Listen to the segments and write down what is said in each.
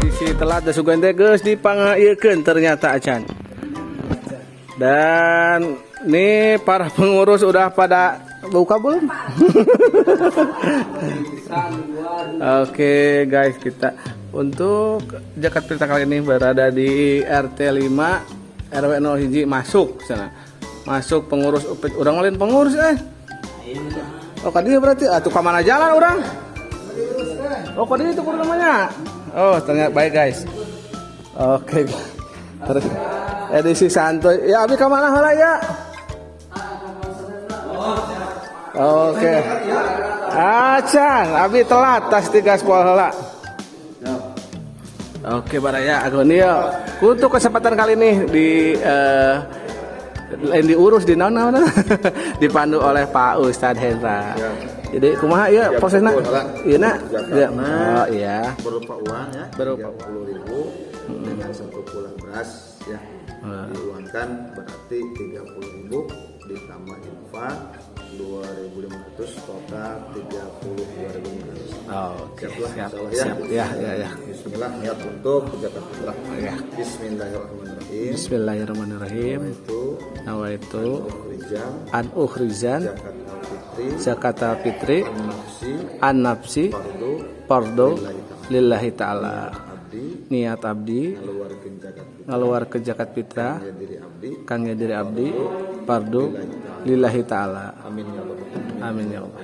Isi telat da sugan teh geus dipangayeukeun ternyata acan. Dan nih para pengurus udah pada buka belum? Oke guys, kita untuk Jakat Pitra kali ini berada di RT 5 RW 01 masuk sana. Masuk pengurus UPIT. Urang lain pengurus Oh kadieu berarti atuh ka mana jalan urang? Oh kadieu itu kudu namanya. Oh ternyata baik guys. Oke. Terus edisi santuy. Ya abi ka mana heula ya? Oke. Acan, abi telat tas 3 spol heula. Oke Baraya Agonio. Untuk kesempatan kali ini diurus di naon dipandu oleh Pak Ustadz Hendra. Ya. Jadi kumaha ya prosesna? Ieu na. Oh iya. Berupa uang ya. Berupa 30.000 dengan 1 pulang beras ya. Diuangkan berarti 30.000 ditambah infak 2.500 total 32.500. Oh, oke. Siap. Ya. Bismillah niat untuk Jakat Pitra. Ya. Bismillahirrahmanirrahim. Bismillahirrahmanirrahim. Nawaitu an ukhrizan zakat al-fitri an-nafsi fardu lillahi ta'ala. Niat abdi ngaluarkeun zakat fitrah kangge diri abdi fardu lillahi ta'ala. Amin ya Allah.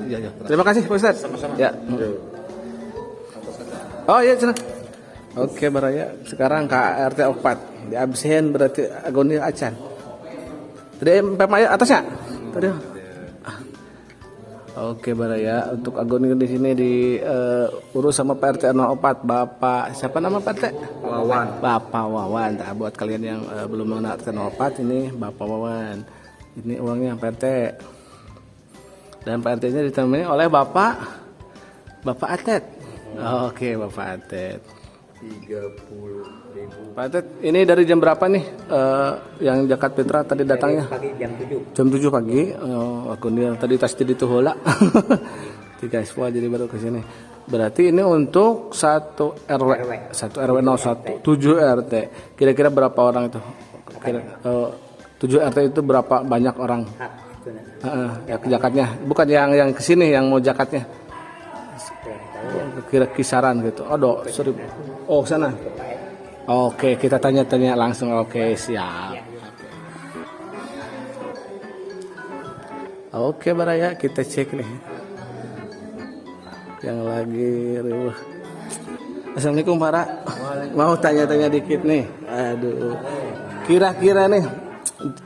Ya. Terima kasih Pak Ustadz. Sama-sama. Ya. Oh iya cenah. Oke Baraya, sekarang ke RT 4 di absen berarti Agonio acan. Tadi Maya atasnya. Tadi. Oke Baraya, untuk Agonio di sini diurus sama Pak RT 04 Bapak siapa nama Pak RT? Wawan. Bapak Wawan. Nah, buat kalian yang belum mengenal RT 04 ini Bapak Wawan. Ini uangnya Pak RT. Dan Pak RT-nya ditemani oleh Bapak Atet. Oke, Bapak Atet. 30.000. Pak Atet, ini dari jam berapa nih yang Jakat Pitra tadi datangnya? Pagi jam 7. Jam 7 pagi. Oh, aku nih tadi tas di itu heula. 3 spol jadi baru ke sini. Berarti ini untuk 1 RW 01, 7 RT. Kira-kira berapa orang itu? Kira 7 RT itu berapa banyak orang? Ya jakatnya, bukan yang kesini yang mau jakatnya. Kira kisaran gitu. Sorry. Oh sana. Oke, kita tanya-tanya langsung. Oke, siap. Oke Baraya, kita cek nih. Yang lagi riuh. Assalamualaikum Para. Mau tanya-tanya dikit nih. Aduh. Kira-kira nih.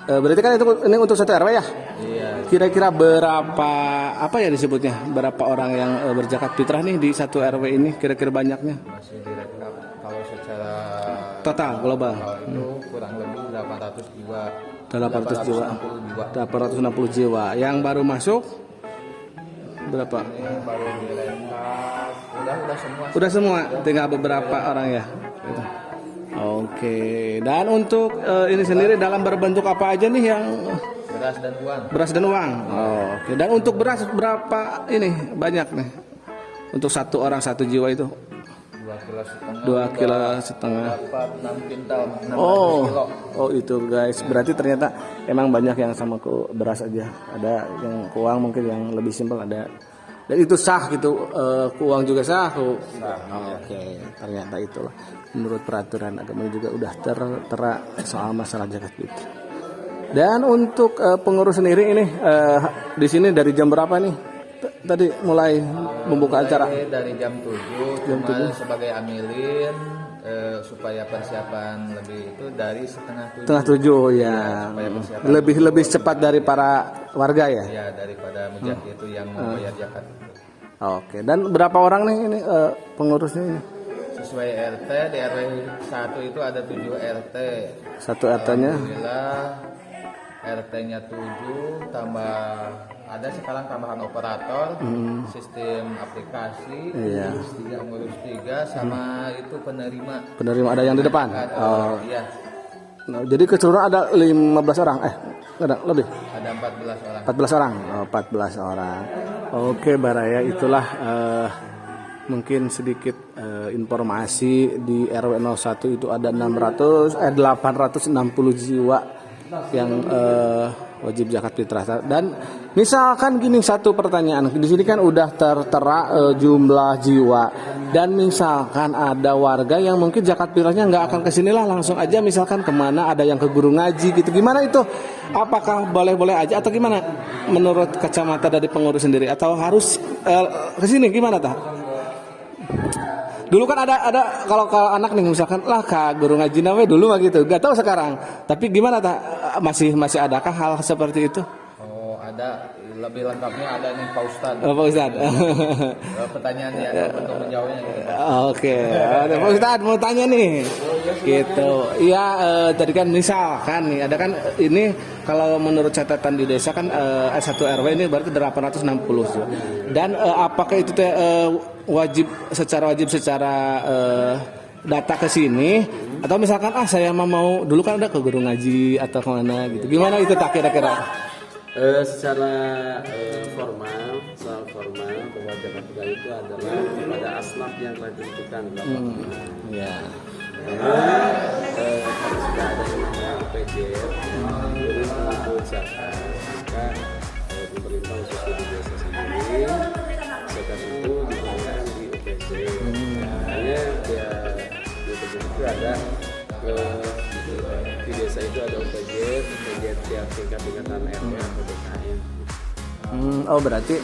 Berarti kan ini untuk 1 RW ya? Iya. Kira-kira berapa apa ya disebutnya? Berapa orang yang berzakat fitrah nih di 1 RW ini? Kira-kira banyaknya? Masih direkap kalau secara Total global. itu kurang lebih 800 jiwa. 800 jiwa. 860 jiwa. Yang baru masuk berapa? Ini baru direkap. Udah semua. Udah semua, tinggal beberapa orang ya. Gitu. Oke. Dan untuk ini sendiri dalam berbentuk apa aja nih yang Beras dan uang. beras dan uang? Oh, oke. Dan untuk beras berapa ini banyak nih? Untuk 1 orang 1 jiwa itu? 2,5 kilo. Dapat 6 kintal. 16 kilo. Oh itu guys. Berarti ternyata emang banyak yang sama ke beras aja. Ada yang ke uang mungkin yang lebih simpel ada. Dan itu sah gitu. Ke uang juga sah. Oke. Ternyata itulah. Menurut peraturan agama juga udah tertera soal masalah zakat fitrah. Dan untuk pengurus sendiri ini di sini dari jam berapa nih? Tadi mulai membuka acara. Dari jam 7. Cuma sebagai amilin supaya persiapan lebih itu dari setengah 7 ya. Lebih cepat dari para warga ya. Ya daripada mujahid itu yang membayar zakat. Oke. Dan berapa orang nih ini pengurusnya ini? Sesuai RT di RW 1 itu ada 7 RT. 1 RT-nya. Alhamdulillah RT-nya 7 tambah ada sekarang tambahan operator, sistem aplikasi, Iya. pengurus 3 sama itu penerima. Penerima ada yang di depan. Oh. Iya, Nah, jadi keseluruhan ada 15 orang. Ada lebih. ada 14 orang. 14 orang. Oh, 14 orang. Oke, Baraya, itulah mungkin sedikit informasi di RW 01 itu ada 860 jiwa yang wajib zakat fitrah. Dan misalkan gini, satu pertanyaan, di sini kan udah tertera jumlah jiwa, dan misalkan ada warga yang mungkin zakat fitrahnya nggak akan kesini lah, langsung aja misalkan kemana, ada yang ke guru ngaji gitu, gimana itu? Apakah boleh-boleh aja atau gimana menurut kacamata dari pengurus sendiri, atau harus kesini gimana tah? Dulu kan ada kalau anak nih misalkan lah ke guru ngaji namanya dulu mah gitu, gak tahu sekarang. Tapi gimana tak, masih adakah hal seperti itu? Oh, ada, lebih lengkapnya ada nih Pak Ustadz. Pak Ustadz. Pertanyaannya untuk menjawabnya gitu. Oke, ada Pak Ustadz mau tanya nih. Gitu. Iya, tadi kan misalkan nih ada kan ini kalau menurut catatan di desa kan S1 RW ini berarti 860. Dan apakah itu teh wajib secara data ke sini, atau misalkan saya mau dulu kan ada ke guru ngaji atau kemana gitu, gimana itu tak kira-kira? Secara formal bahwa zakat fitrah itu adalah pada asnaf yang telah ditentukan. Ya. Kalau sudah ada yang namanya UPJR, jadi pengumpul zakat, maka pemerintah khususnya di desa sendiri zakat itu dibayarkan di UPJR. Makanya ya di UPJR itu ada di desa itu ada UPJR tiap tingkatan RW atau DKM. Oh, berarti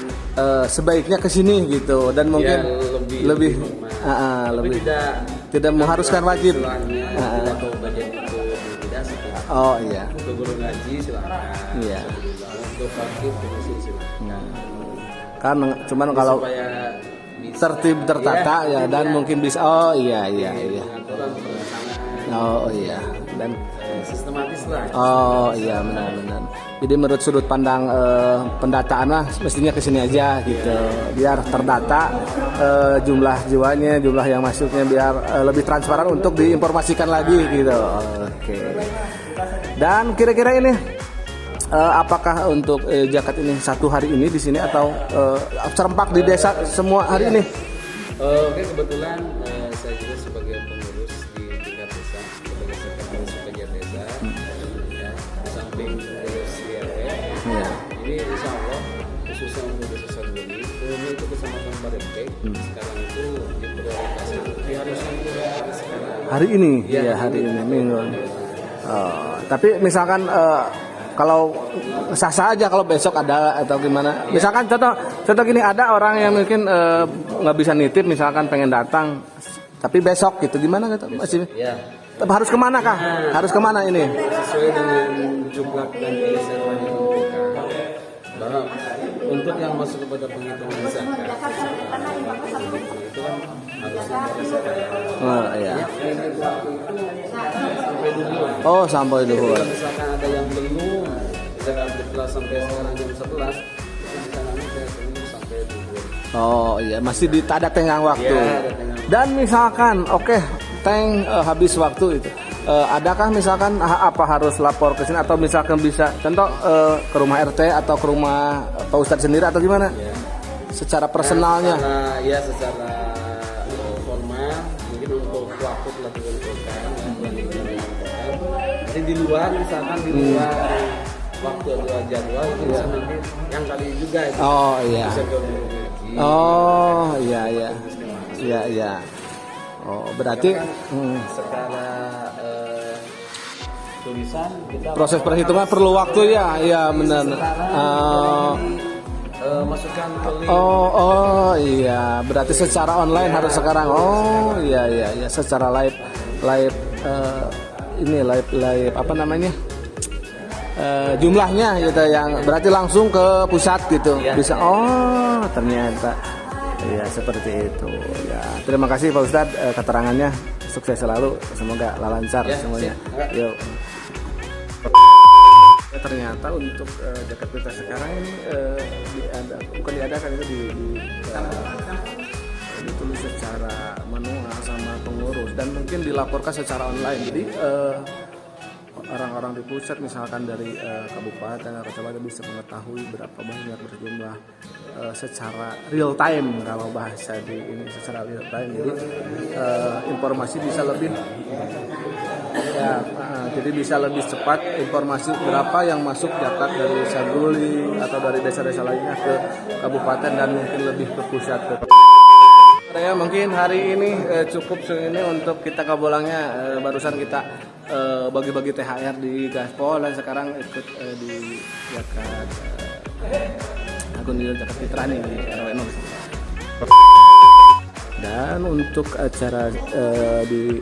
sebaiknya ke sini gitu, dan mungkin lebih tidak mengharuskan wajib. Tidak ke bagian itu tidak seperti. Oh iya. Untuk guru ngaji silakan. Iya. Untuk fakir silakan. Kan cuman kalau Supaya bisa tertib tertata ya, dan mungkin bisa. Oh iya. aturan pelaksanaan Oh iya. Dan sistematis lah. oh iya, benar. Jadi menurut sudut pandang pendataan lah mestinya kesini aja gitu, biar terdata jumlah jiwanya, jumlah yang masuknya, biar lebih transparan untuk diinformasikan lagi gitu. Oke. Dan kira-kira ini apakah untuk zakat ini satu hari ini di sini atau serempak di desa semua hari ini? Oke, kebetulan saya juga sebagai pengurus di tingkat desa, sebagai sekretaris sebagian desa, ya, di samping pengurus RW. Iya. Ini insya Allah khususnya untuk desa Sangguni, umumnya itu kecamatan Barengke, sekarang itu diprioritaskan di hari Sabtu sekarang. Hari ini, Iya, ya hari ini minggu. Tapi misalkan kalau sah-sah aja kalau besok ada atau gimana. Misalkan contoh gini, ada orang yang mungkin nggak bisa nitip, misalkan pengen datang, tapi besok gitu, gimana gitu? Masih Ya, harus kemana kah? Harus kemana ini? sesuai dengan jumlah dan jenis yang telah ditentukan, bahwa untuk yang masuk kepada penghitungan zakat itu kan harusnya berdasarkan Oh iya. sampai dulu. Oh, sampai dulu. Kalau misalkan ada yang belum zakat fitrah sampai sekarang jam 11, itu bisa nanti saya tunggu sampai dulu. Oh iya, masih ada tenggang waktu. Iya, ada tenggang. Dan misalkan, oke, habis waktu itu, adakah misalkan apa harus lapor ke sini, atau misalkan bisa contoh ke rumah RT atau ke rumah Pak Ustadz sendiri atau gimana? Ya. Secara personalnya. Secara formal mungkin untuk waktu telah ditentukan, nanti di luar misalkan di luar waktu atau jadwal itu bisa nanti yang kali juga itu Oh iya. bisa ke guru ngaji. Oh iya. Oh berarti Secara tulisan kita proses perhitungan perlu waktu ya, iya benar. masukkan ke link. Oh iya, berarti secara online harus sekarang. Oh iya, secara live live apa namanya? Jumlahnya gitu, yang berarti langsung ke pusat gitu. Bisa. Oh, ternyata. Iya, seperti itu. Ya, terima kasih Pak Ustadz keterangannya. Sukses selalu. Semoga lancar semuanya. Yuk. Ternyata untuk jaket kita sekarang ini bukan diadakan itu ditulis secara manual sama pengurus dan mungkin dilaporkan secara online. Jadi orang-orang di pusat misalkan dari kabupaten atau kecamatan bisa mengetahui berapa banyak berjumlah secara real time, kalau bahasa di ini secara real time. Jadi informasi bisa lebih jadi bisa lebih cepat informasi berapa yang masuk zakat dari Saguling atau dari desa-desa lainnya ke kabupaten dan mungkin lebih ke pusat. Ya, mungkin hari ini cukup segini untuk kita kabolangnya. Barusan kita bagi-bagi THR di Gaspol dan sekarang ikut di zakat akun zakat fitrah nih di RW 0. Dan untuk acara di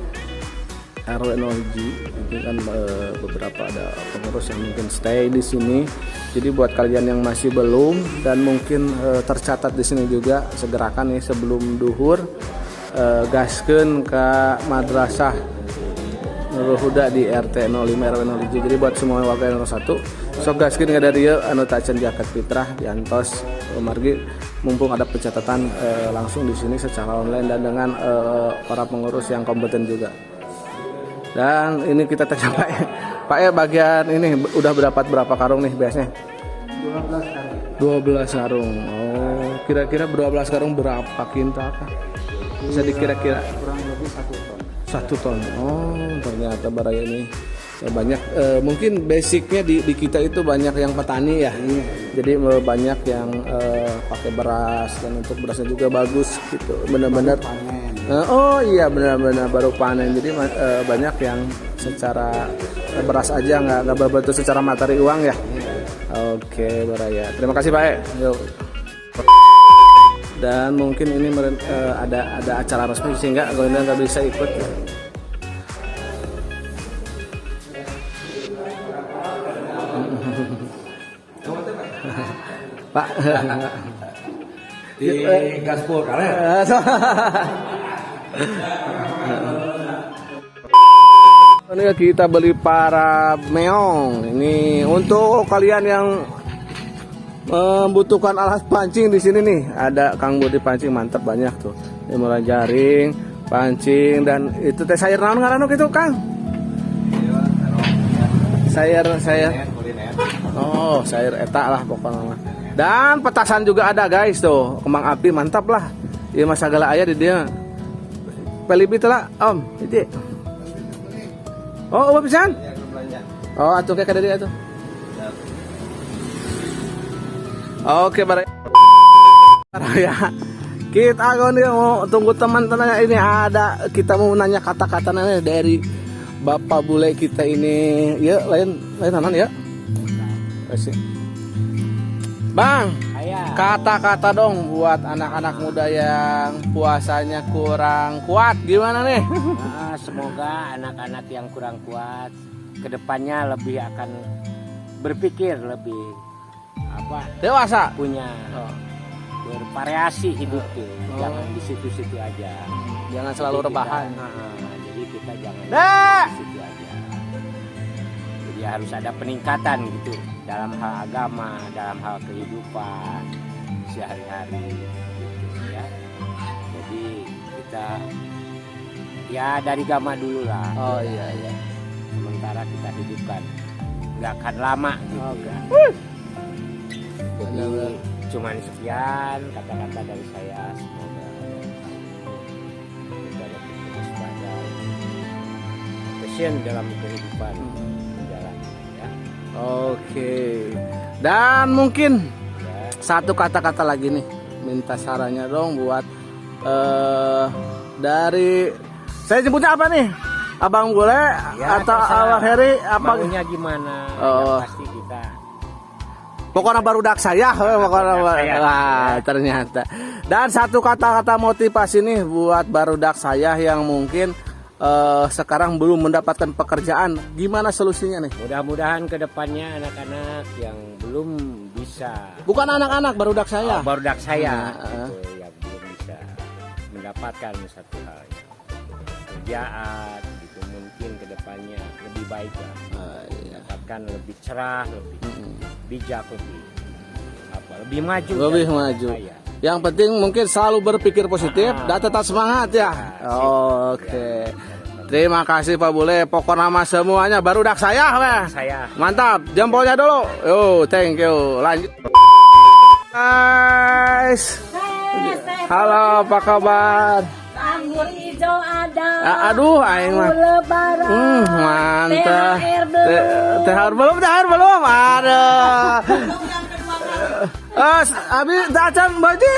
RW 0G itu kan beberapa ada pengurus yang mungkin stay di sini. Jadi buat kalian yang masih belum dan mungkin tercatat di sini juga, segerakan nih sebelum duhur gaskeun ke madrasah Nurul Huda di RT 05 RW 0G. Jadi buat semua warga 01 sok gaskeun ka dari anu tacan zakat fitrah diantos margi mumpung ada pencatatan langsung di sini secara online dan dengan para pengurus yang kompeten juga. Dan ini kita tanya Pak ya, bagian ini udah berapa karung nih biasanya? 12 karung. Oh, kira-kira 12 karung berapa kintal kah? Bisa dikira-kira? Kurang lebih 1 ton. 1 ton. Oh, ternyata baraya ini ya banyak. Mungkin basicnya di kita itu banyak yang petani ya. Jadi banyak yang pakai beras dan untuk berasnya juga bagus gitu. Benar-benar. Oh iya benar-benar baru panen. Jadi banyak yang secara beras aja nggak berbentuk secara materi uang ya. Oke baraya. Terima kasih Pak. Yuk. Dan mungkin ini ada acara resmi sehingga Gonda nggak bisa ikut. Pak. Di Gaspol kalian. Ini kita beli para meong. Ini untuk kalian yang membutuhkan alat pancing di sini nih. Ada Kang Budi pancing mantap banyak tuh. Ini mulai jaring, pancing dan itu teh sayur naon ngaranna gitu Kang? Sayur. Oh, sayur eta lah pokoknya. Dan petasan juga ada guys tuh. Kembang api mantap lah. Ieu mah sagala aya di dia. Pelipi teh lah, Om. Itu. Oh, udah pisan? Oh, atuh kayak dari atuh. Oke, bareng. Ya. Kita mau tunggu teman-teman ini ada kita mau nanya kata-katanya dari Bapak bule kita ini. Ya, lain aman ya. Kasih. Bang, kata-kata dong buat anak-anak muda yang puasanya kurang kuat gimana nih? Nah, semoga anak-anak yang kurang kuat kedepannya lebih akan berpikir lebih dewasa, punya bervariasi hidup tuh. Jangan di situ-situ aja. Jangan selalu rebahan. Jadi kita jangan di situ aja. Jadi harus ada peningkatan gitu dalam hal agama, dalam hal kehidupan sehari-hari gitu ya. Jadi kita ya dari agama dulu lah. Oh iya. Sementara kita hidupkan nggak akan lama gitu ya. Jadi cuman sekian kata-kata dari saya, semoga kita dapat waspada, passion dalam kehidupan jalan ya. Oke. Dan mungkin satu kata-kata lagi nih, minta sarannya dong buat dari saya sebutnya apa nih? Abang Bule Ya, atau terserah. Abang Heri apa? Maunya gimana? Oh. Yang pasti kita Pokoknya barudak saya, pokoknya Barudak saya. wah, ternyata. Dan satu kata-kata motivasi nih buat barudak saya yang mungkin sekarang belum mendapatkan pekerjaan. Gimana solusinya nih? mudah-mudahan kedepannya anak-anak yang belum bisa, Bukan anak-anak, barudak saya. barudak saya Nah, gitu, yang belum bisa mendapatkan satu hal kerjaan gitu, mungkin kedepannya lebih baik lah, Iya. dapatkan lebih cerah, lebih bijak, lebih maju. Lebih dan maju. saya. Yang penting mungkin selalu berpikir positif dan tetap semangat ya. Oke. Terima kasih Pak Bule. Pokoknya nama semuanya baru dak saya weh. Saya Mantap, jempolnya dulu. Yo, thank you. Lanjut. Guys. Halo, apa kabar? Anggur hijau ada. Aduh, aing mah. Lebaran. Mantap. THR belum. THR belum. Aduh. Abi dacan baju.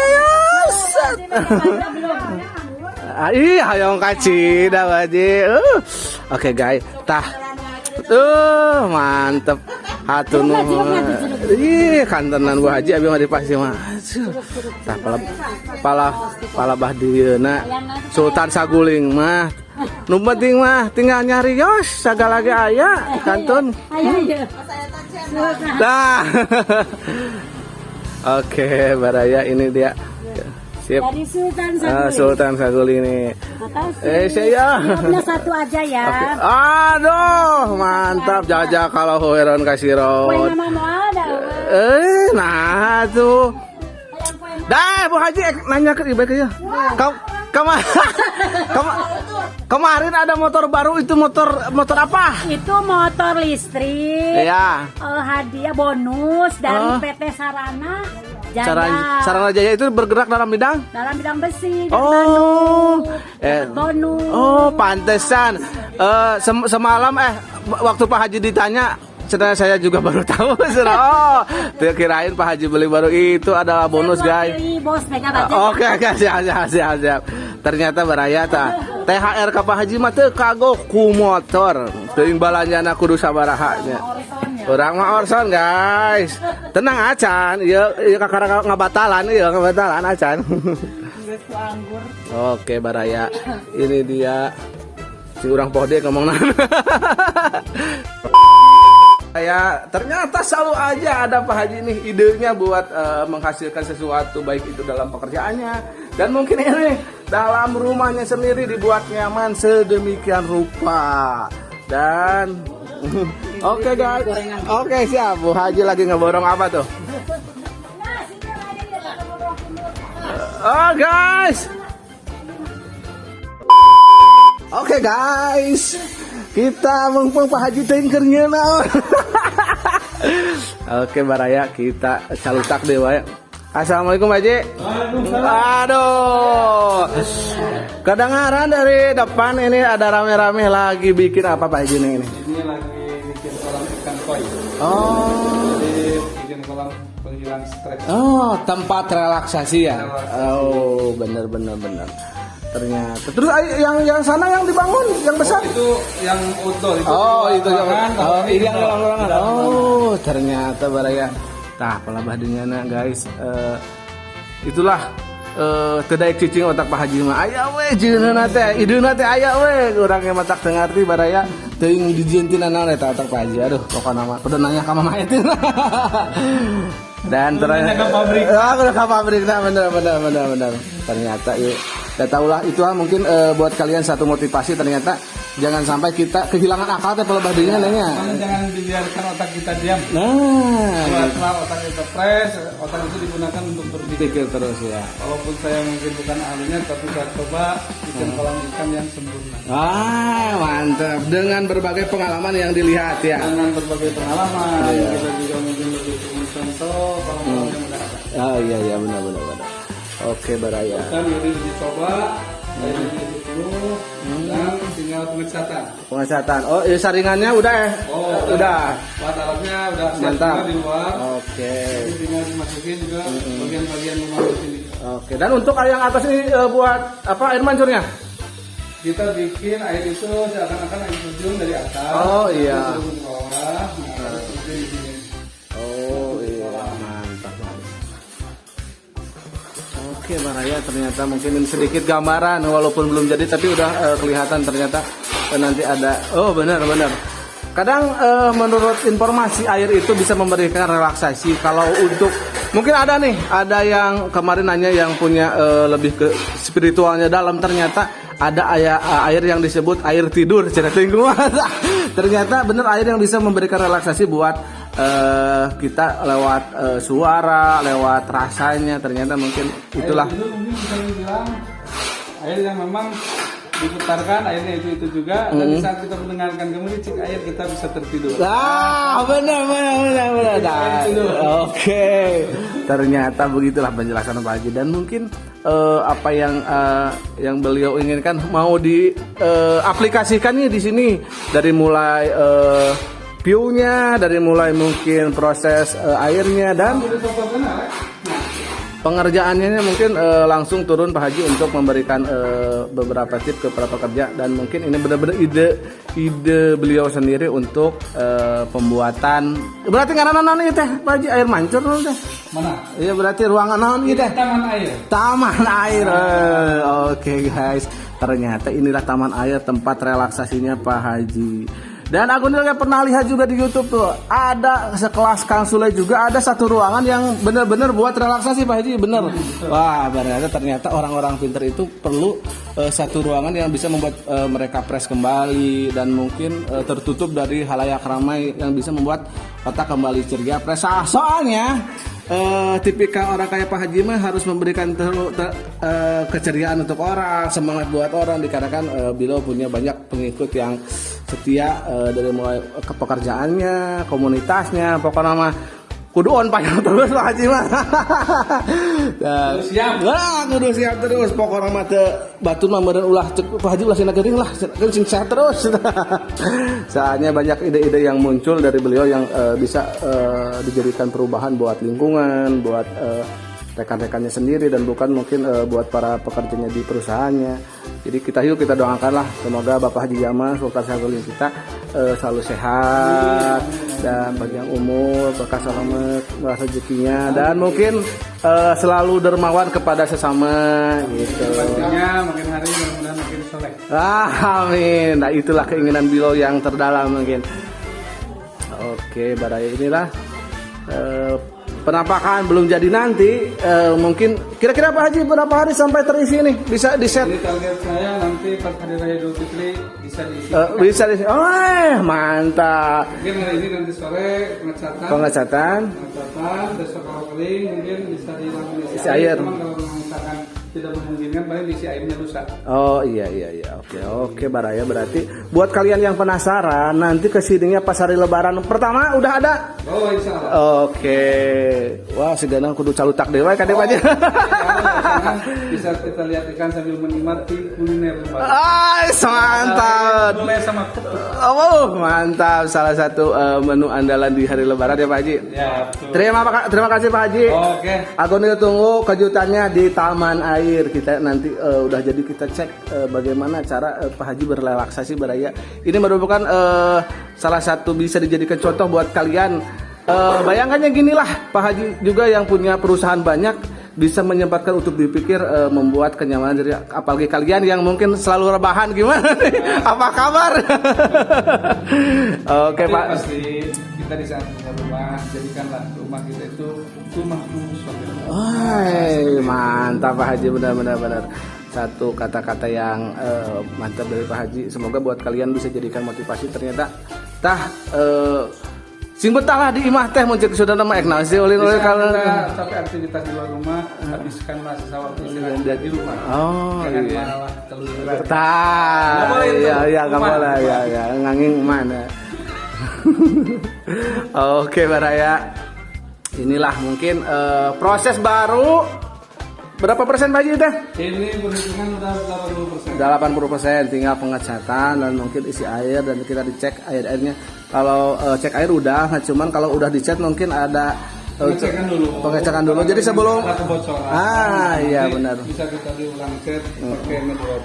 Ih, hayong kaci dah baju. Oke guys, tah. Mantep. Hatur nuhun. Ih, kantenan Bu Haji abi mah dipasi mah. Tah pala bahdieuna Sultan Saguling mah. Nu penting mah tinggal nyarios sagala ge aya kantun. Nah. Oke, Baraya ini dia. Sip. Dari Sultan Saguling. Sultan Saguling ini. Makasih. Saya. Jawabnya satu aja ya. Oke. Aduh, mantap jajak kalau heron kasih Kue ron. nama mau ada. Nah tuh. Dah, Bu Haji nanya ke ibu ya. Kemarin ada motor baru, itu motor apa? Itu motor listrik. Ya. Hadiah bonus dari PT Sarana Jaya. Sarana Jaya itu bergerak dalam bidang? Dalam bidang besi. Oh. Bonus. Oh, pantesan. Semalam waktu Pak Haji ditanya, sebenarnya saya juga baru tahu. Oh, kirain Pak Haji beli baru itu adalah bonus, guys. Bos Mega Budget. Oke, siap. Ternyata Baraya THR ka Pak Haji mah teu kagok ku motor. Teuing balanjana kudu sabaraha-nya. Urang mah orson, guys. Tenang acan, ieu kakara ngabatalan acan. Oke, Baraya. Ini dia si urang pode ngomongna. Ternyata selalu aja ada Pak Haji nih idenya buat menghasilkan sesuatu, baik itu dalam pekerjaannya dan mungkin ini dalam rumahnya sendiri dibuat nyaman sedemikian rupa. Dan oke guys, oke siap. Bu Haji lagi ngeborong apa tuh? Oh guys, oke guys, kita mumpung Pak Haji tengkernya naon. Oke Baraya, kita salutak deh wae. Assalamualaikum Pak Haji. Aduh. Kedengaran dari depan ini ada rame-rame lagi bikin apa Pak Haji nih ini? Ini lagi bikin kolam ikan koi. Oh. Jadi bikin kolam penghilang stres. Oh, tempat relaksasi ya. Oh, bener. Ternyata. Terus yang sana yang dibangun yang besar? Itu yang outdoor itu. Itu yang ruangan. Oh, ternyata Baraya. Tah, pelabah dengan guys. Itulah tedaik cicing otak Pak Haji mah. Aya we jeunna teh, ideuna teh aya we. Urang ge matak teu ngarti Baraya teuing dijieuntina naon eta otak Pak Haji. Aduh, pokona mah kudu nanya ka mama itu. Dan ternyata pabrik. Ke pabrik. Nah, bener. Ternyata ya. Ya tahulah itu mungkin buat kalian satu motivasi, ternyata jangan sampai kita kehilangan akal teh pelebah dirinya nanya. Jangan dibiarkan otak kita diam. Nah, Setelah otak kita fresh, otak itu digunakan untuk berpikir. pikir terus ya. Walaupun saya mungkin bukan ahlinya, tapi saya coba bikin kolam ikan yang sempurna. Mantap. Dengan berbagai pengalaman yang dilihat ya. Dengan berbagai pengalaman, kita juga mungkin lebih contoh pengalaman yang udah ada. Oh iya benar. Oke Baraya. Dan ini dicoba, saya ini dulu, dan tinggal Pengecatan. Oh, saringannya udah ya? Udah. Alat alatnya udah Mantap. siap di luar. Oke. Jadi tinggal dimasukin juga bagian-bagian memasuk ini. Oke. Dan untuk yang atas ini buat apa air mancurnya? Kita bikin air itu seakan-akan air terjun dari atas. Oh iya. Turun ke bawah. Nah, terjun di sini. Oh iya, mantap. Oke Baraya, ternyata mungkin ini sedikit gambaran walaupun belum jadi tapi udah kelihatan ternyata nanti ada. Oh benar. Kadang menurut informasi air itu bisa memberikan relaksasi kalau untuk Mungkin ada yang kemarin nanya yang punya lebih ke spiritualnya dalam, ternyata ada air yang disebut air tidur cerita ternyata bener air yang bisa memberikan relaksasi buat kita lewat suara, lewat rasanya, ternyata mungkin itulah. Air tidur mungkin bisa dibilang air yang memang diputarkan, airnya itu juga, dan di saat kita mendengarkan gemericik air kita bisa tertidur. Benar. Oke. Ternyata begitulah penjelasan Pak Haji, dan mungkin apa yang beliau inginkan mau diaplikasikannya di sini, dari mulai view-nya, dari mulai mungkin proses airnya, dan pengerjaannya mungkin langsung turun Pak Haji untuk memberikan beberapa tips ke para pekerja, dan mungkin ini benar-benar ide beliau sendiri untuk pembuatan. Berarti karena naon itu teh Pak Haji, air mancur naon teh? Mana? Iya, berarti ruangan naon gitu teh? Taman air. Taman air. Oke guys, ternyata inilah taman air, tempat relaksasinya Pak Haji. Dan aku juga pernah lihat juga di YouTube tuh, ada sekelas Kang Sule juga ada satu ruangan yang benar-benar buat relaksasi Pak Haji, bener. Wah, ternyata orang-orang pintar itu perlu satu ruangan yang bisa membuat mereka fresh kembali, dan mungkin tertutup dari halayak ramai yang bisa membuat otak kembali ceria, fresh. Soalnya tipikal orang kayak Pak Haji mah harus memberikan keceriaan untuk orang, semangat buat orang, dikarenakan beliau punya banyak pengikut yang setia dari mulai ke pekerjaannya, komunitasnya, pokoknya mah kudu on panjang terus Pak Haji mah. Kudu siap terus, pokoknya mah teu batur mah meureun ulah Pak Haji ulah sina geuring lah, sing sehat terus. Soalnya banyak ide-ide yang muncul dari beliau yang bisa dijadikan perubahan buat lingkungan, buat rekan-rekannya sendiri, dan bukan mungkin buat para pekerjanya di perusahaannya. Jadi kita doakanlah semoga Bapak Haji Jamal Sultan Syahruddin kita selalu sehat dan panjang umur, berkah selamat, merasa rezekinya, dan mungkin selalu dermawan kepada sesama gitu. Pastinya makin hari mudah-mudahan makin soleh. Amin. Nah, itulah keinginan beliau yang terdalam mungkin. Oke, baraya inilah penampakan belum jadi nanti, mungkin kira-kira Pak Haji berapa hari sampai terisi nih, bisa di set? Jadi target saya nanti pas hari raya Idul Fitri bisa diisi. Bisa di set. Mantap. Mungkin hari ini nanti sore pengecatan, besok kalau kering mungkin bisa dilakukan isi air. Cuman kalau misalkan tidak memungkinkan paling diisi airnya lusa. Oh iya. Oke baraya, berarti buat kalian yang penasaran nanti kesininya pas hari Lebaran pertama udah ada. Oh insya Allah. Oke. Wah, seganang kudu calutak dewa kan Pak Haji. Bisa kita lihat ikan sambil menikmati kuliner Lebaran. Mantap. Boleh sama ketut. Mantap, salah satu menu andalan di hari Lebaran ya Pak Haji. Ya, betul. Terima kasih Pak Haji. Oke. Aku nih tunggu kejutannya di Taman Air. Kita nanti udah jadi kita cek bagaimana cara Pak Haji berrelaksasi baraya. Ini merupakan salah satu bisa dijadikan contoh buat kalian. Bayangkannya ginilah, Pak Haji juga yang punya perusahaan banyak bisa menyempatkan untuk dipikir membuat kenyamanan dari apalagi kalian yang mungkin selalu rebahan, gimana nih? Apa kabar? Oke Pak. Pasti kita di saat punya rumah, jadikanlah rumah kita itu rumah khusus. Mantap Pak Haji, benar. Satu kata-kata yang mantap dari Pak Haji. Semoga buat kalian bisa jadikan motivasi. Ternyata sing betah lah di imah teh muncul sudah nama eknasi oleh kalau sampai aktivitas di luar rumah, habiskanlah sisa waktu istirahat di rumah. Jangan malah keluar. Nggak boleh ya nganging mana. Oke baraya, inilah mungkin proses baru. Berapa persen Pak Haji teh? Ini perhitungan udah 80%. 80%, tinggal pengecatan dan mungkin isi air, dan kita dicek airnya. Kalau cek air udah, nah cuman kalau udah dicek mungkin ada pengecekan dulu. Jadi sebelum ada kebocoran. Iya benar. Bisa kita diulang cek pakai network.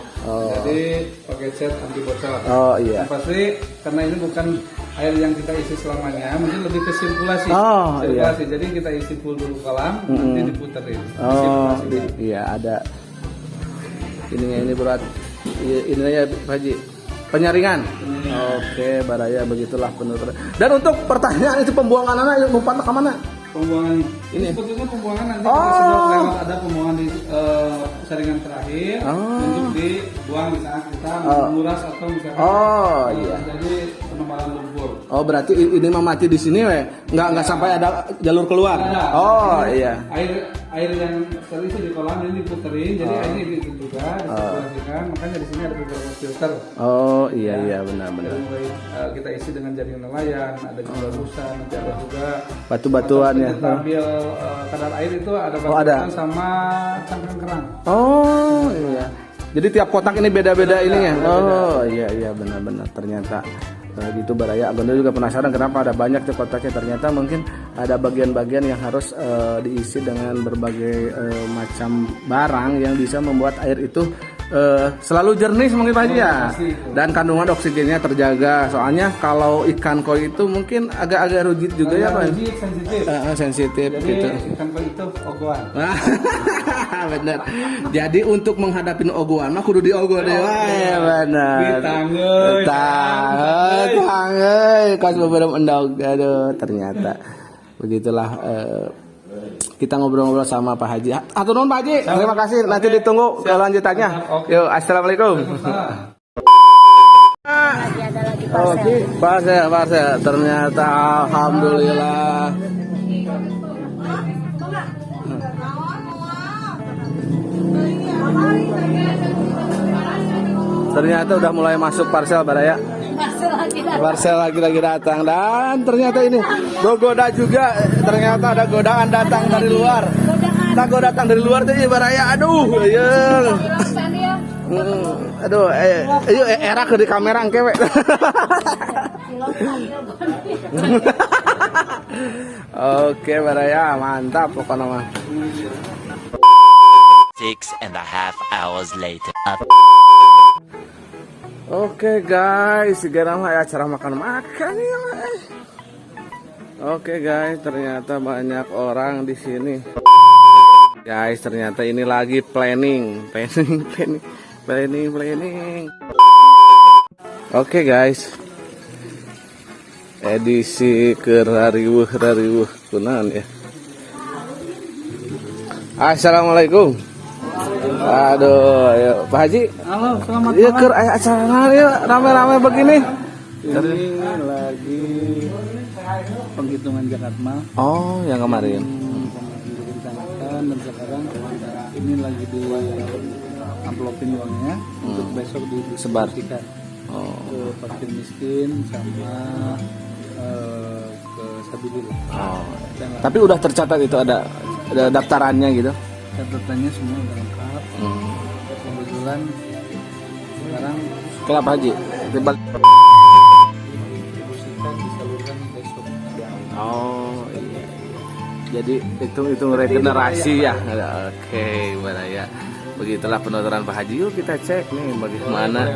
Jadi pakai cek anti bocor. Iya. Yang pasti karena ini bukan air yang kita isi selamanya, mungkin lebih ke sirkulasi. Iya. Jadi kita isi full dulu kolam, nanti diputerin. Iya ada. Ini berat. Ini ya Pak Haji. Penyaringan. Oke, baraya begitulah penutup. Dan untuk pertanyaan itu pembuangan anak lupa ke mana? pembuangan ini sebetulnya pembuangan nanti kita sedot lewat ada pembuangan di saringan terakhir untuk dibuang di saat kita menguras atau misalkan jadi penebalan lumpur. Oh berarti ini mah mati di sini weh, nggak sampai ada jalur keluar. Iya. Air yang terisi di kolam ini diputerin, jadi airnya itu juga disirkulasikan. Makanya di sini ada beberapa filter. Oh iya benar-benar. Kita isi dengan jaring nelayan, ada juga busa, nanti ada juga batu-batuan ya. Kita ambil kadar air itu ada batu-batuan sama cangkang kerang. Oh iya. Jadi tiap kotak ini beda-beda ininya. Oh iya benar-benar ternyata. Gitu Baraya. Agondo juga penasaran kenapa ada banyak tuh kotaknya. Ternyata mungkin ada bagian-bagian yang harus diisi dengan berbagai macam barang yang bisa membuat air itu selalu jernih mungkin Pak Haji ya. Dan kandungan oksigennya terjaga. Soalnya kalau ikan koi itu mungkin agak-agak rujit juga ya Pak. Sensitif jadi, gitu. Ikan koi itu ogoan. Benar. Jadi untuk menghadapi ogoan mah kudu diogo deh. Benar. Tangai kas beberapa endog. Aduh ternyata begitulah kita ngobrol-ngobrol sama Pak Haji. Atur nuhun Pak Haji. Terima kasih. Nanti ditunggu kelanjutannya. Yuk, assalamualaikum. Ada lagi parcel. Parcel. Ternyata alhamdulillah. Ternyata udah mulai masuk parcel Baraya. Parcel lagi datang dan ternyata ini goda juga, ternyata ada godaan datang dari luar. Datang dari luar tuh Baraya. Aduh, aduh, era ke di kamera angkewe. Oke Baraya, mantap pokoknya mah. 6.5 hours later. Oke guys, sekarang lah acara makan-makan ya. Oke guys, ternyata banyak orang di sini. Guys, ternyata ini lagi planning. Oke guys. Edisi ke rariwuh kunaon ya. Assalamualaikum. Aduh, ayo Pak Haji. Halo, selamat malam. Keur aya acara yuk, rame-rame begini. Ini lagi penghitungan zakat mal. Oh, yang kemarin. Direncanakan dan sekarang ini lagi di amplopin uangnya untuk besok didistribusikan ke fakir miskin sama ke Sabilillah. Tapi udah tercatat itu ada daftarannya gitu. Catatannya semua udah lengkap. Kebetulan sekarang Kenapa Haji? distribusikan disalurkan besok. Oh iya. Jadi hitung regenerasi ya. Oke, Baraya. Begitulah penuturan Pak Haji. Yuk kita cek nih bagaimana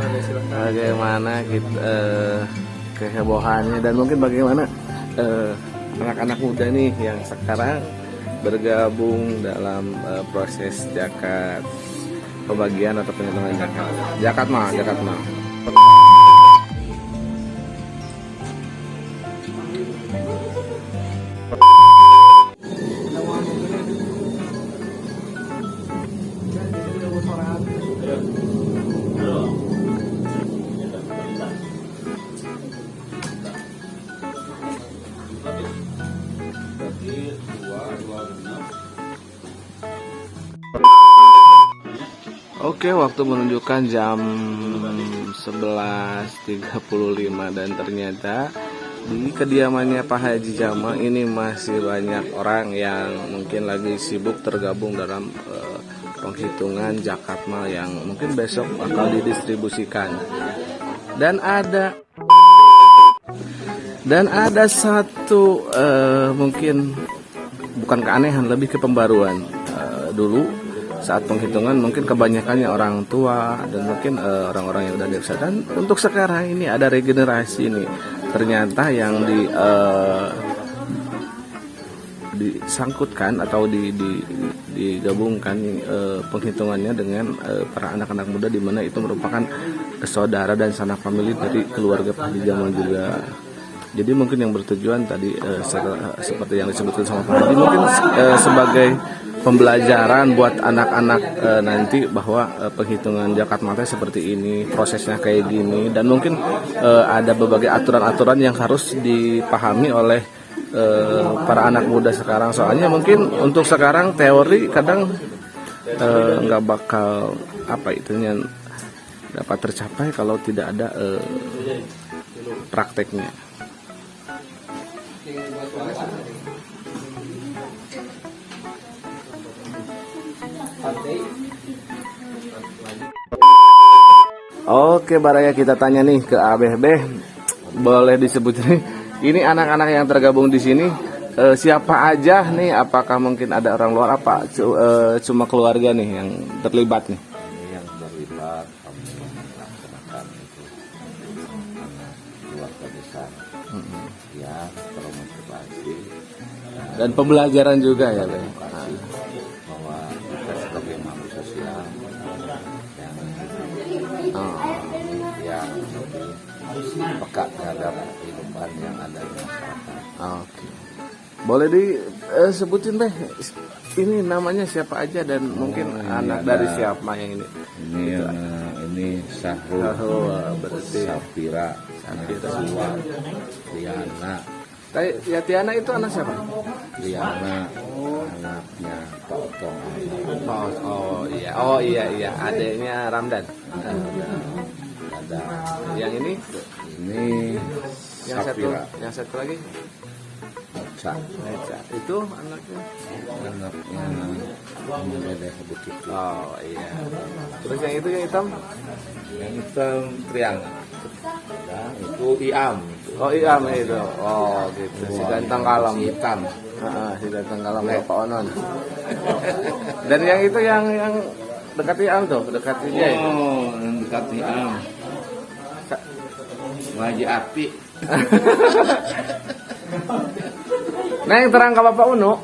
kita kehebohannya dan mungkin bagaimana anak-anak muda nih yang sekarang bergabung dalam proses zakat, pembagian atau penghitungan zakat mah. Oke, waktu menunjukkan jam 11.35 dan ternyata di kediamannya Pak Haji Jamal ini masih banyak orang yang mungkin lagi sibuk tergabung dalam penghitungan zakat mal yang mungkin besok bakal didistribusikan. Dan ada satu mungkin bukan keanehan, lebih ke pembaruan. Dulu saat penghitungan mungkin kebanyakannya orang tua dan mungkin orang-orang yang udah dewasa, dan untuk sekarang ini ada regenerasi nih. Ternyata yang disangkutkan atau digabungkan penghitungannya dengan para anak-anak muda, di mana itu merupakan saudara dan sanak famili dari keluarga Pak Haji Jamal juga. Jadi mungkin yang bertujuan tadi seperti yang disebutkan sama Pak Haji, mungkin sebagai pembelajaran buat anak-anak nanti bahwa penghitungan zakat mata seperti ini, prosesnya kayak gini, dan mungkin ada berbagai aturan-aturan yang harus dipahami oleh para anak muda sekarang. Soalnya mungkin untuk sekarang teori kadang nggak bakal dapat tercapai kalau tidak ada prakteknya. Oke, Baraya, kita tanya nih ke Abeh. Boleh disebutin ini anak-anak yang tergabung di sini siapa aja nih? Apakah mungkin ada orang luar, apa cuma keluarga nih yang terlibat nih? Yang terlibat kami melaksanakan itu keluarga besar, ya termotivasi Dan pembelajaran juga ya, Beh. bahwa kita sebagai makhluk sosial yang lebih peka terhadap kehidupan yang ada di masyarakat. Oke. Boleh disebutin, Beh, ini namanya siapa aja dan mungkin anak dari siapa yang ini? Ini Sahrul, berarti Safira, Najwa, Liana. Ya, Tiana itu anak siapa? Liana, anaknya Pak Otong. Oh iya, adiknya Ramdan. Ada Yang ini, yang satu lagi, Neca, itu anaknya. anaknya Dede Bukit. Oh iya. Terus yang itu yang hitam? Yang hitam Triana. Nah, itu Iam. Oh iya itu. Oh gitu. Si ganteng kalam. Si hitam. Si ganteng kalam Bapak Onon. Dan yang itu yang dekat Iam tuh, dekat Ijai. Oh, yang dekat Iam. Waji Api. Nah, yang terang ke Bapak Uno.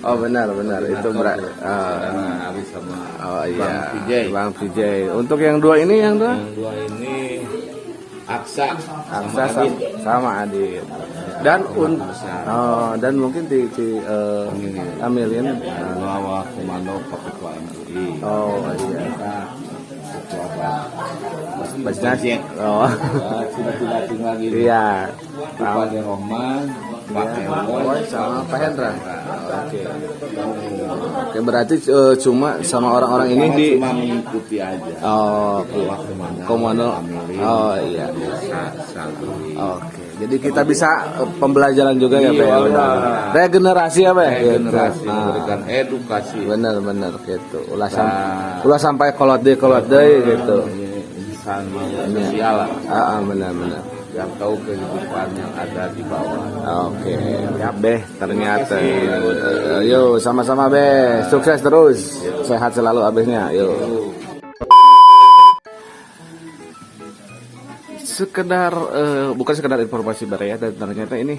Oh benar itu berarti. Habis sama Oh iya. Bang Bang PJ. Untuk yang dua ini Yang dua ini Aksa sama Adit. Dan dan mungkin di Amilin Bawah komando Pak Ketua MUI. Oh iya. Ketua Basnas. Oh. Tidak lagi. Iya. Pak Rohman, Pak Ewoy, sama Pak Hendra. Oke, berarti cuma sama orang-orang ini cuma mengikuti aja. Oh, komando. Oh iya. Oke. Jadi kita bisa pembelajaran juga ya, Pak. Regenerasi ya, Pak. Regenerasi, memberikan edukasi. Benar gitu. Ulah sampai kolot deh gitu. Insan sosial lah. Benar. Yang tahu kehidupan yang ada di bawah. Oke, ya Beh, ternyata. Yo, sama-sama Beh, sukses terus, sehat selalu Abehnya. Yo. Bukan sekedar informasi Baraya, dan ternyata ini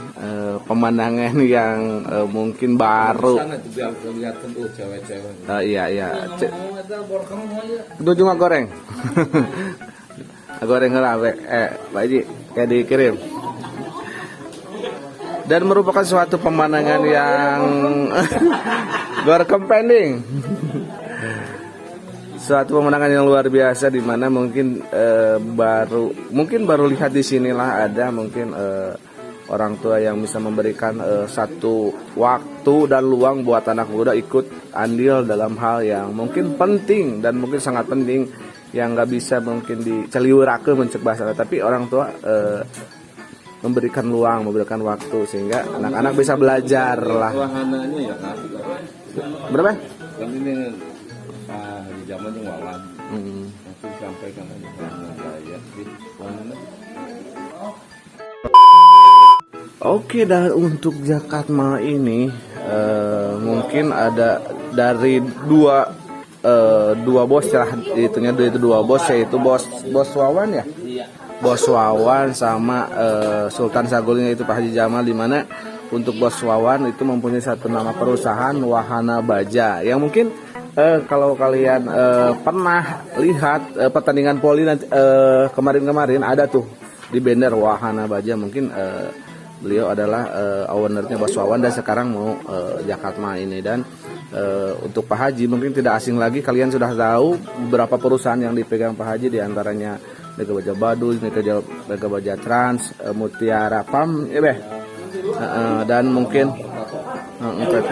pemandangan yang mungkin baru. Kelihatan tuh cewek-cewek. Iya. Itu cuma goreng. Goreng lah, Pak Haji, kayak dikirim. Dan merupakan suatu pemandangan yang pending. Suatu pemandangan yang luar biasa, di mana mungkin baru lihat di sinilah ada mungkin orang tua yang bisa memberikan satu waktu dan luang buat anak muda ikut andil dalam hal yang mungkin penting dan mungkin sangat penting, yang nggak bisa mungkin diceliwurake mencek bahasa, tapi orang tua memberikan luang, memberikan waktu sehingga anak-anak bisa belajar lah. Wahananya ya kan? Berapa? Kan ini di zaman yang wawan. Nanti sampaikan aja saya di mana. Oke, dan untuk zakat mal ini mungkin ada dari dua bos lah, itunya itu dua bos, yaitu bos Wawan ya, bos Wawan sama Sultan Sagulnya itu Pak Haji Jamal, di mana untuk bos Wawan itu mempunyai satu nama perusahaan Wahana Baja, yang mungkin kalau kalian pernah lihat pertandingan poli nanti kemarin ada tuh di banner Wahana Baja. Mungkin beliau adalah ownernya Bas Wawan dan sekarang mau Jakatma ini. Dan untuk Pak Haji mungkin tidak asing lagi, kalian sudah tahu beberapa perusahaan yang dipegang Pak Haji, diantaranya Mega Baja Baduy, Mega Baja Trans, Mutiara Pam, dan mungkin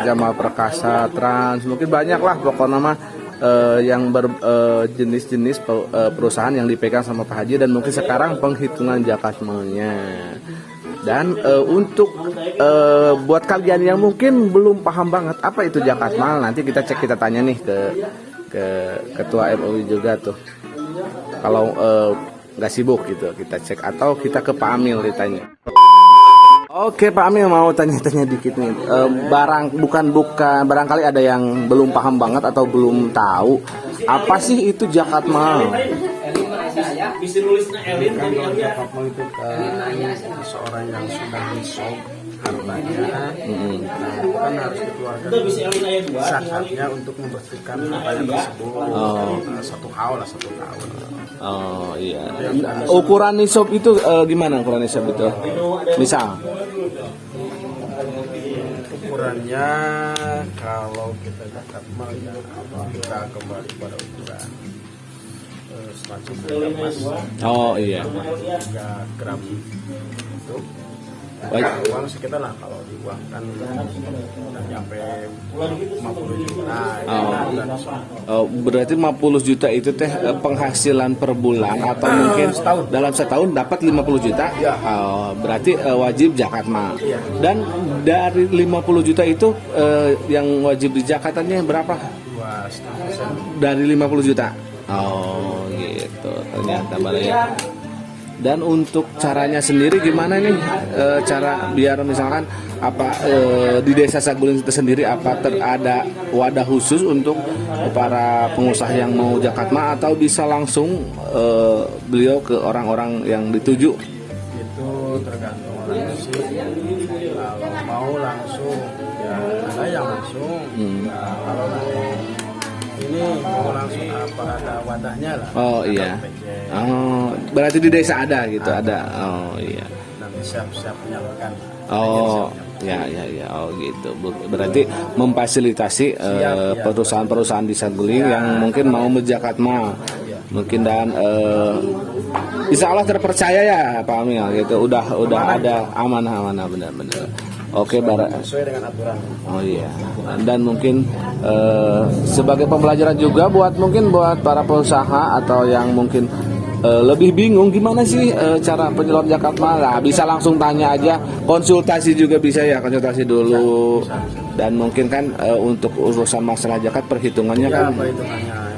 Jamal Perkasa Trans, mungkin banyak lah pokoknya mah yang berjenis-jenis perusahaan yang dipegang sama Pak Haji. Dan mungkin sekarang penghitungan Jakatmanya. Dan untuk buat kalian yang mungkin belum paham banget apa itu Jakatma, nanti kita tanya nih ke ketua MUI juga tuh. Kalau nggak sibuk gitu, kita cek atau kita ke Pak Amil ditanya. Oke, Pak Amil mau tanya-tanya dikit nih. Bukan barangkali ada yang belum paham banget atau belum tahu apa sih itu Jakatma. Kalau Jakatma itu seorang yang sudah disop hartanya, nah itu kan harus dikeluarkan zakatnya untuk membersihkan hartanya tersebut. Satu tahun. Oh iya. Ukuran nisab itu gimana ukuran nisab itu? Misal ukurannya kalau kita Jakatma ya kita kembali pada ukuran semacam emas. Oh iya. 3 gram itu. Baik. Uang sekitar lah, kalau diuangkan udah nyampe 50 juta. Berarti 50 juta itu teh penghasilan per bulan atau mungkin dalam setahun dapat 50 juta? Berarti wajib Jakatma. Dan dari 50 juta itu yang wajib dijakatannya berapa? 2,5%. Dari 50 juta. Oh gitu, ternyata Baraya. Dan untuk caranya sendiri gimana nih, cara biar misalkan di desa Saguling itu sendiri apa ada wadah khusus untuk para pengusaha yang mau Jakatma atau bisa langsung beliau ke orang-orang yang dituju? Itu tergantung orang sih. Kalau mau langsung ya ada yang langsung. Nah, kalau ini mau langsung apa ada wadahnya lah. Oh iya. Oh, berarti di desa ada gitu, ada. Oh iya. Nanti siap-siap menyalurkan. Oh, ya. Oh gitu. Berarti memfasilitasi perusahaan-perusahaan di Saguling yang mungkin mau Jakatma. Mungkin dan insya Allah terpercaya ya Pak Amil gitu. Udah ada amanah benar-benar. Oke, sesuai dengan aturan. Oh iya. Dan mungkin sebagai pembelajaran juga buat para pengusaha atau yang mungkin lebih bingung gimana sih cara penyeluruhan Jakatma, lah bisa langsung tanya aja, konsultasi juga bisa ya, konsultasi dulu. Dan mungkin kan untuk urusan masalah zakat perhitungannya kan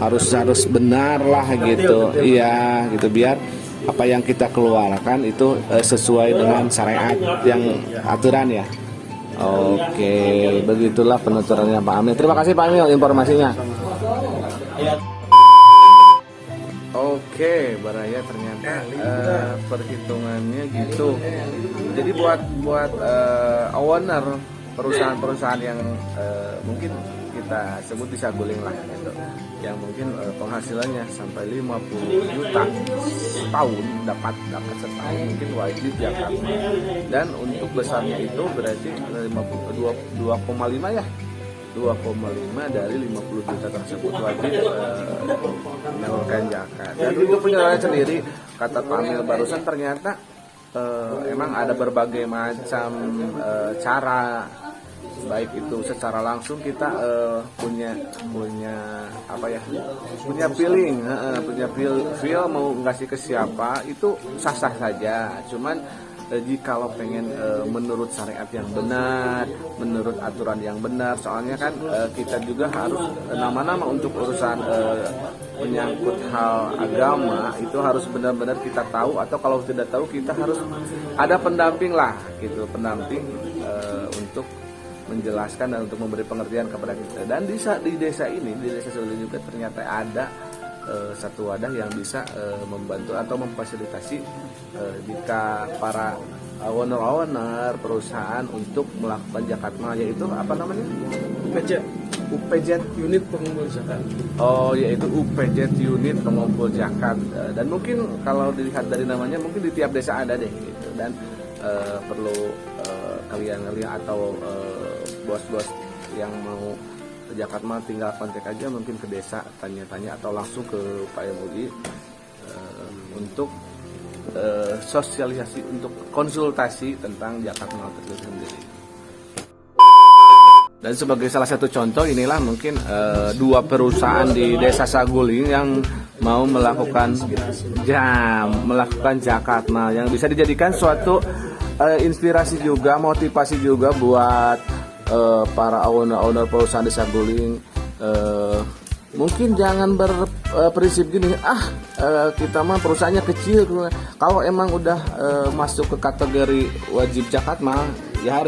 harus benar lah gitu. Iya gitu, biar apa yang kita keluarkan itu sesuai dengan syariat yang aturan ya. Oke, begitulah penuturannya Pak Amil. Terima kasih Pak Amil informasinya. Oke, Baraya ternyata perhitungannya gitu. Jadi buat owner perusahaan-perusahaan yang mungkin kita sebut di Saguling lah gitu, yang mungkin penghasilannya sampai 50 juta setahun, dapat setahun, mungkin wajib Jakatma. Dan untuk besarnya itu berarti 2,5 ya, 2,5 dari 50 juta tersebut wajib menyalurkan zakat. Dan untuk penyaluran sendiri, kata Pak Amil barusan, ternyata emang ada berbagai macam cara, baik itu secara langsung kita punya feel mau ngasih ke siapa itu sah-sah saja. Cuman jikalau pengen menurut syariat yang benar, menurut aturan yang benar, soalnya kan kita juga harus nama-nama untuk urusan menyangkut hal agama itu harus benar-benar kita tahu, atau kalau tidak tahu kita harus ada pendamping lah gitu, pendamping untuk menjelaskan dan untuk memberi pengertian kepada kita. Dan di desa ini, di desa Saguling juga ternyata ada satu wadah yang bisa membantu atau memfasilitasi jika para owner perusahaan untuk melakukan Jakatma, yaitu apa namanya? UPZ. unit pengumpul zakat. Oh, yaitu UPZ unit pengumpul zakat. Dan mungkin kalau dilihat dari namanya mungkin di tiap desa ada deh gitu. Dan perlu kalian atau bos-bos yang mau zakat mal tinggal kontak aja mungkin ke desa, tanya-tanya atau langsung ke Pak MUI untuk sosialisasi, untuk konsultasi tentang zakat mal tersebut sendiri. Dan sebagai salah satu contoh inilah mungkin dua perusahaan di Desa Saguling yang mau melakukan zakat mal yang bisa dijadikan suatu inspirasi juga, motivasi juga buat para owner perusahaan di Saguling. Mungkin jangan berprinsip gini, kita mah perusahaannya kecil. Kalau emang udah masuk ke kategori wajib zakat mal ya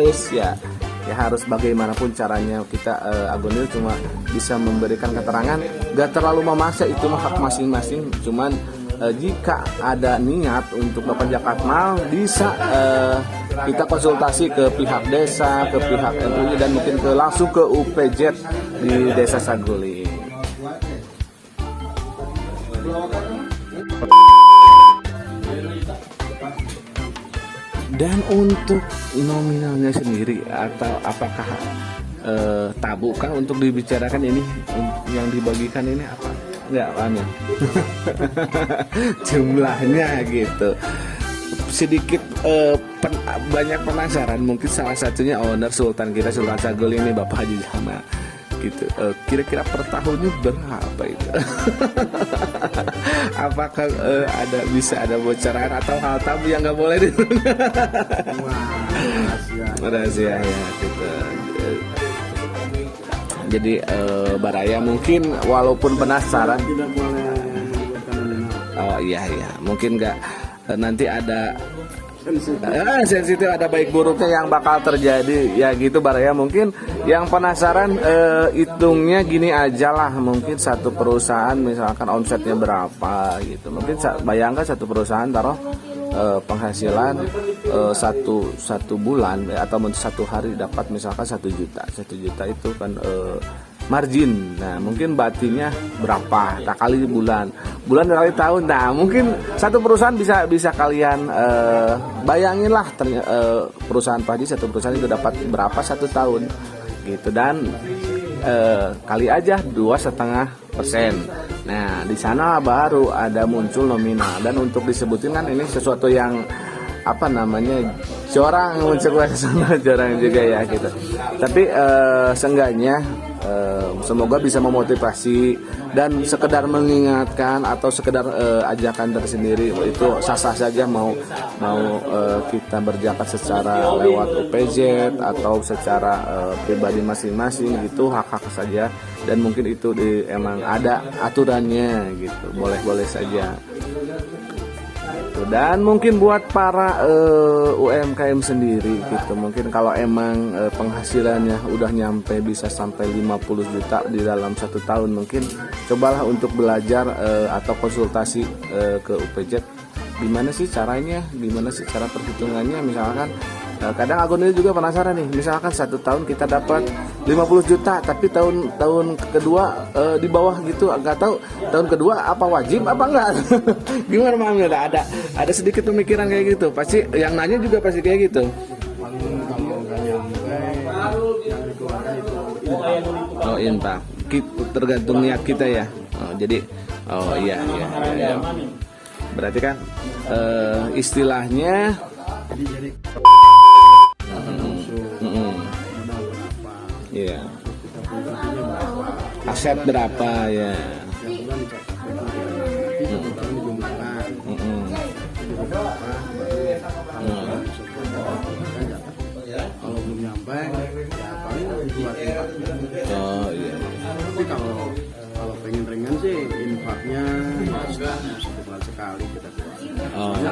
harus bagaimanapun caranya. Kita Agonil cuma bisa memberikan keterangan, gak terlalu memaksa, itu hak masing-masing. Cuman jika ada niat untuk dapat zakat mal, bisa kita konsultasi ke pihak desa, ke pihak MUI, dan mungkin langsung ke UPZ di Desa Saguling. Dan untuk nominalnya sendiri, atau apakah tabu kah untuk dibicarakan ini, yang dibagikan ini apa? Enggak, Amin. Jumlahnya gitu. Sedikit banyak penasaran, mungkin salah satunya owner Sultan Saguling ini, Bapak Haji Jamal gitu. Kira-kira per tahunnya berapa itu? Apakah bisa ada bocoran atau hal tabu yang nggak boleh rahasia ya gitu. Jadi Baraya mungkin walaupun penasaran, Tidak boleh oh iya mungkin nggak nanti ada sensitif, ada baik buruknya yang bakal terjadi ya gitu Baraya. Mungkin yang penasaran hitungnya gini aja lah, mungkin satu perusahaan misalkan omsetnya berapa gitu, mungkin bayangkan satu perusahaan taruh penghasilan satu bulan atau satu hari dapat misalkan 1 juta. 1 juta itu kan margin. Nah mungkin batinnya berapa, tak kali bulan kali tahun. Nah mungkin satu perusahaan bisa kalian bayangin lah, perusahaan Pak Haji, satu perusahaan itu dapat berapa 1 tahun gitu. Dan kali aja 2,5%. Nah di sana baru ada muncul nominal. Dan untuk disebutin kan ini sesuatu yang corang, corang juga ya gitu. Tapi seenggaknya semoga bisa memotivasi dan sekedar mengingatkan atau sekedar ajakan tersendiri. Itu sah-sah saja mau kita berzakat secara lewat UPZ atau secara pribadi masing-masing, gitu hak-hak saja. Dan mungkin itu emang ada aturannya gitu, boleh-boleh saja. Dan mungkin buat para UMKM sendiri gitu, mungkin kalau emang penghasilannya udah nyampe bisa sampai 50 juta di dalam 1 tahun, mungkin cobalah untuk belajar atau konsultasi ke UPZ. Gimana sih caranya, gimana sih cara perhitungannya. Misalkan kadang Agonil juga penasaran nih, misalkan 1 tahun kita dapat 50 juta, tapi tahun kedua di bawah gitu, nggak tahu tahun kedua apa wajib apa enggak. Gimana Mam? Ada sedikit pemikiran kayak gitu, pasti yang nanya juga pasti kayak gitu. paling kalau nggak nyampe yang dikeluarkan itu Infak tergantung niat kita ya. Jadi iya. Berarti kan istilahnya jadi modal berapa, iya, kita punya berapa, aset berapa ya. yang bulan dicatat nanti 1 tahun dijumlahkan jadi berapa baru kalau belum nyampe ya paling dikeluarkan infaknya. Oh iya. Tapi kalau pengen ringan sih infaknya satu bulan sekali kita keluar. Karena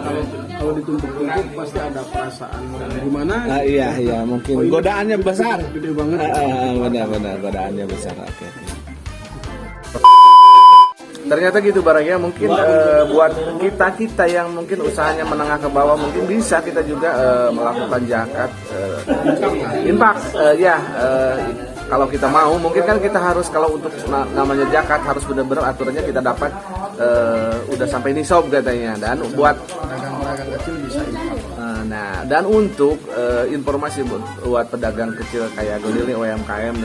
kalau ditumpuk-tumpuk pasti ada perasaan gimana. Iya mungkin godaannya besar. Gede banget. Benar godaannya besar. Oke. Ternyata gitu Baraya, mungkin buat kita yang mungkin usahanya menengah ke bawah, mungkin bisa kita juga melakukan zakat infak kalau kita mau mungkin kan kita harus kalau untuk namanya zakat harus benar-benar aturannya kita dapat udah sampai nisab katanya, dan buat Pedagang-pedagang kecil bisa infak. nah dan untuk informasi buat pedagang kecil kayak Godili UMKM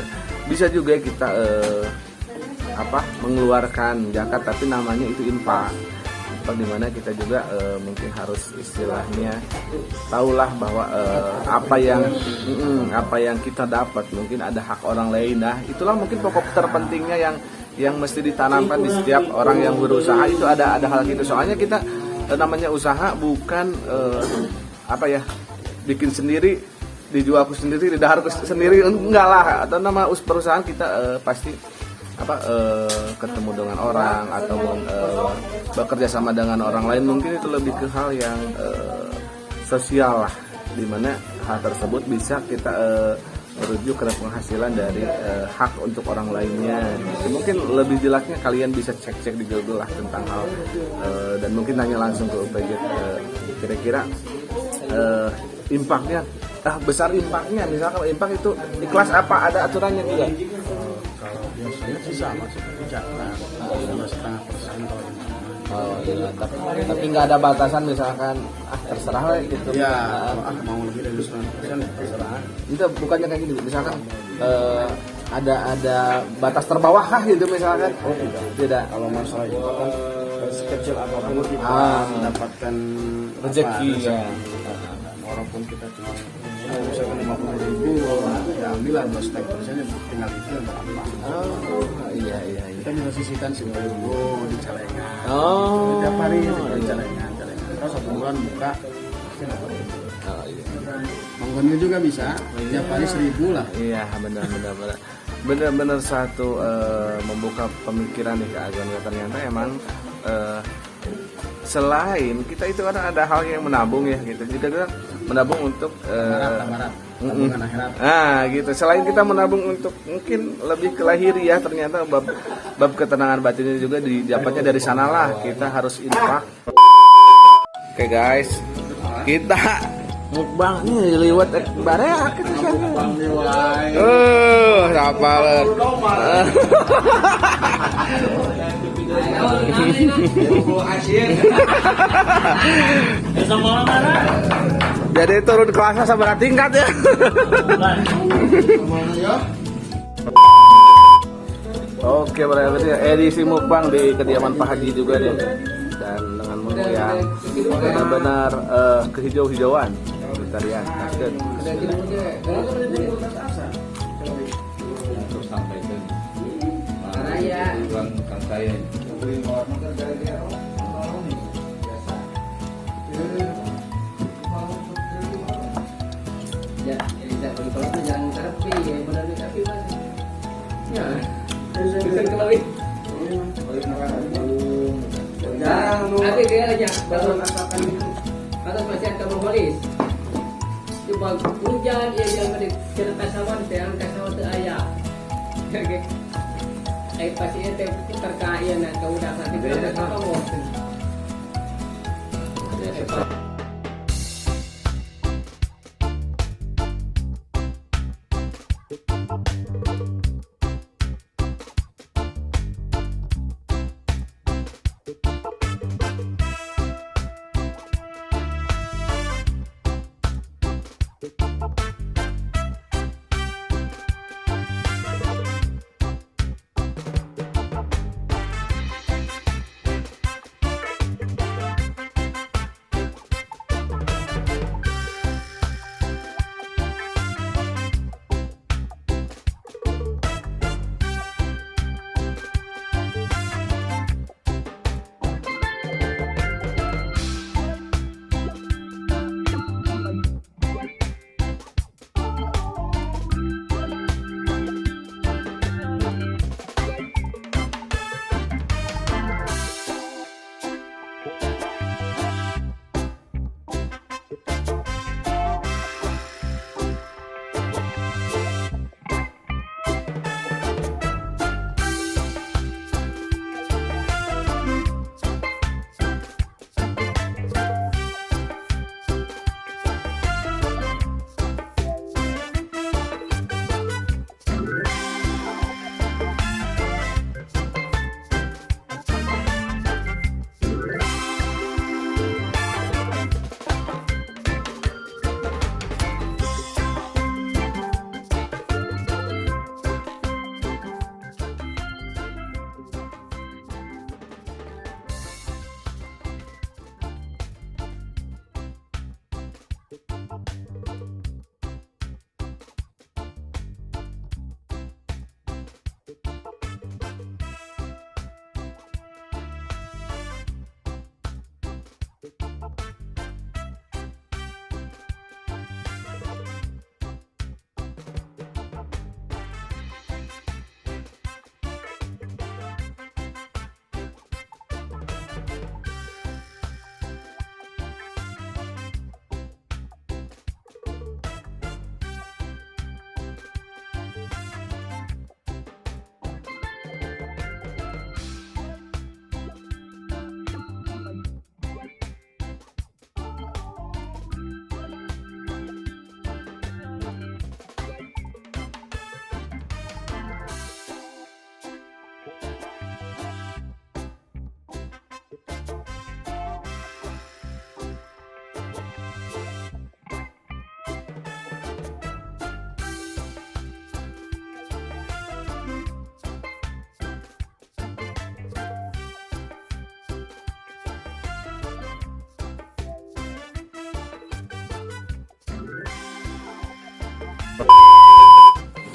bisa juga kita mengeluarkan zakat tapi namanya itu infak, atau dimana kita juga mungkin harus istilahnya tahulah bahwa apa yang kita dapat mungkin ada hak orang lain. Nah itulah mungkin pokok terpentingnya yang mesti ditanamkan di setiap orang yang berusaha, itu ada hal gitu. Soalnya kita namanya usaha bukan bikin sendiri, dijualku sendiri, didaharku sendiri, enggak lah. Atau nama perusahaan kita pasti ketemu dengan orang atau bekerja sama dengan orang lain, mungkin itu lebih ke hal yang sosial lah, dimana hal tersebut bisa kita merujuk ke penghasilan dari hak untuk orang lainnya. Mungkin lebih jelasnya kalian bisa cek di Google lah tentang hal dan mungkin tanya langsung ke UPJ kira-kira impaknya besar impaknya, misalnya kalau impak itu ikhlas apa, ada aturannya juga? Biasanya sih sama seperti zakat, 2,5% kalau di mana. Oh iya, tapi nggak ada batasan misalkan terserah lah gitu. Ya, mau lebih dari 2,5% terserah. Itu bukannya kayak gini, misalkan ada batas terbawah kah gitu misalkan? Oh tidak. Kalau masalah itu kan sekecil apapun kita mendapatkan rezeki ya. Walaupun kita cuma misalkan 50.000, ya ambillah 2,5%, tinggal itu yang berapa. Iya. Kita bisa sisihkan 10.000 di celengan. Tiap hari di celengan. Terus 1 bulan buka, pasti dapat. Manggonil juga bisa, tiap hari 1.000 lah. Iya, benar-benar satu membuka pemikiran nih Kak Agon. Ternyata emang selain kita itu ada hal yang menabung ya gitu, kita menabung untuk tabungan akhirat. Gitu. Selain kita menabung untuk mungkin lebih ke lahiriah, ternyata bab ketenangan batinnya juga didapatnya dari sanalah. Kita harus infak. Oke guys, kita mukbang nih liwat bareng kita sapalan. Jadi turun kelasnya seberapa tingkat ya? Oke, berarti edisi mukbang di kediaman Pak Haji juga nih, dan dengan menu yang benar-benar kehijau-hijauan. Kita lihat, kasih. Terus sampaikan. Tujuan kan saya. Nanti dia aja baru masakan itu. Kata pasien kamu polis. Coba hujan dia yang cerita kasawan, yang kasawan tu ayah. Pasien terkait nak kau dah nanti kita kamu.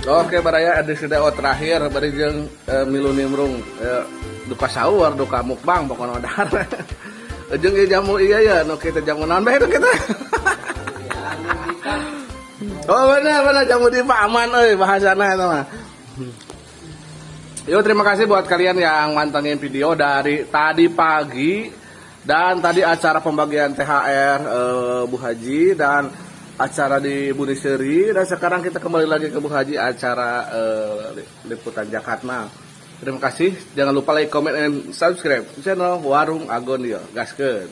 Oke baraya ada sudah terakhir bari jeung milu nimrung duka sahur duka mukbang pokoknya odar. Jeung jamu iya ya nu kita jamu naon bae kita. Oh benar jamu di Pak aman euy bahasana eta mah. Yo terima kasih buat kalian yang mantengin video dari tadi pagi dan tadi acara pembagian THR Bu Haji dan acara di Buniseri dan sekarang kita kembali lagi ke Bu Haji acara liputan Jakarta. Terima kasih, jangan lupa like, comment, and subscribe channel Warung Agon yo. Gaskeun.